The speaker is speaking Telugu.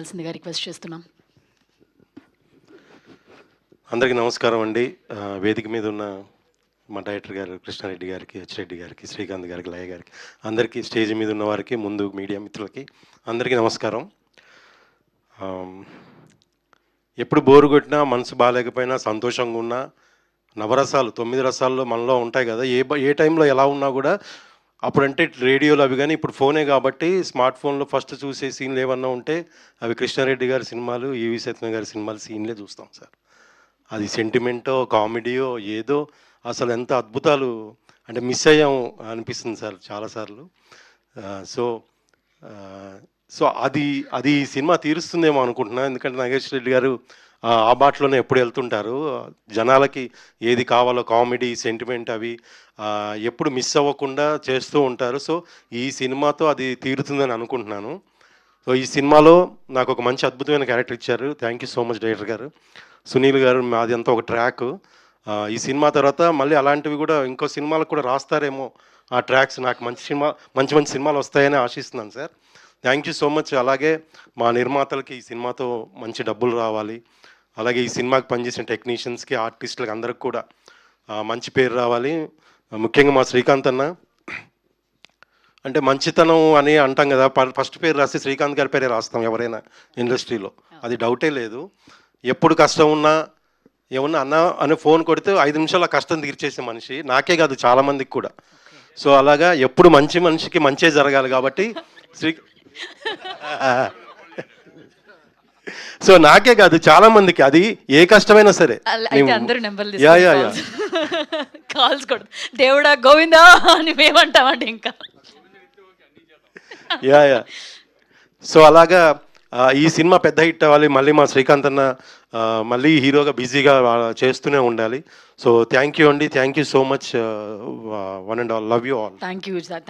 రావాల్సిందిగా రిక్వెస్ట్ చేస్తున్నాం. అందరికీ నమస్కారం అండి. వేదిక మీద ఉన్న మా డైరెక్టర్ గారు కృష్ణారెడ్డి గారికి, హెచ్రెడ్డి గారికి, శ్రీకాంత్ గారికి, లయ గారికి, అందరికీ స్టేజ్ మీద ఉన్న వారికి, ముందు మీడియా మిత్రులకి అందరికీ నమస్కారం. ఎప్పుడు బోరు కొట్టినా, మనసు బాగాలేకపోయినా, సంతోషంగా ఉన్నా, నవరసాలు 9 రసాల్లో మనలో ఉంటాయి కదా. ఏ టైంలో ఎలా ఉన్నా కూడా అప్పుడంటే రేడియోలు అవి కానీ, ఇప్పుడు ఫోనే కాబట్టి స్మార్ట్ ఫోన్లో ఫస్ట్ చూసే సీన్లు ఏమన్నా ఉంటే అవి కృష్ణారెడ్డి గారి సినిమాలు, ఈవి సత్యన గారి సినిమాలు సీన్లే చూస్తాం సార్. అది సెంటిమెంటో, కామెడీయో ఏదో అసలు ఎంత అద్భుతాలు అంటే మిస్ అయ్యాము అనిపిస్తుంది సార్ చాలాసార్లు. సో సో అది అది సినిమా తీరుస్తుందేమో అనుకుంటున్నాను. ఎందుకంటే నాగేష్ రెడ్డి గారు ఆ బాటలోనే ఎప్పుడు వెళ్తుంటారు. జనాలకి ఏది కావాలో కామెడీ, సెంటిమెంట్ అవి ఎప్పుడు మిస్ అవ్వకుండా చేస్తూ ఉంటారు. సో ఈ సినిమాతో అది తీరుతుందని అనుకుంటున్నాను. సో ఈ సినిమాలో నాకు ఒక మంచి అద్భుతమైన క్యారెక్టర్ ఇచ్చారు. Thank you so much director గారు. సునీల్ గారు మాది అంతా ఒక ట్రాక్. ఈ సినిమా తర్వాత మళ్ళీ అలాంటివి కూడా ఇంకో సినిమాలకు కూడా రాస్తారేమో ఆ ట్రాక్స్. నాకు మంచి మంచి సినిమాలు వస్తాయని ఆశిస్తున్నాను sir. Thank you so much. అలాగే మా నిర్మాతలకి ఈ సినిమాతో మంచి డబ్బులు రావాలి, అలాగే ఈ సినిమాకి పనిచేసిన టెక్నీషియన్స్కి, ఆర్టిస్టులకి అందరికి కూడా మంచి పేరు రావాలి. ముఖ్యంగా మా శ్రీకాంత్ అన్న అంటే మంచితనం అని అంటాం కదా, ఫస్ట్ పేరు రాస్తే శ్రీకాంత్ గారి పేరే రాస్తాం ఎవరైనా ఇండస్ట్రీలో, అది డౌటే లేదు. ఎప్పుడు కష్టం ఉన్నా ఏమన్నా అన్న అని ఫోన్ కొడితే 5 నిమిషాలు ఆ కష్టం తీర్చేసే మనిషి. నాకే కాదు చాలామందికి కూడా. సో అలాగా ఎప్పుడు మంచి మనిషికి మంచే జరగాలి కాబట్టి సో నాకే కాదు చాలా మందికి అది ఏ కష్టమైనా సరే కాల్స్ కూడా దేవుడా గోవిందా అని మేమంటామండి ఇంకా. సో అలాగా ఈ సినిమా పెద్ద హిట్ అవ్వాలి, మళ్ళీ మా శ్రీకాంత్ అన్న మళ్ళీ హీరోగా బిజీగా చేస్తూనే ఉండాలి. సో థ్యాంక్ యూ అండి, thank you so much, one and all, love you all. Thank you sir.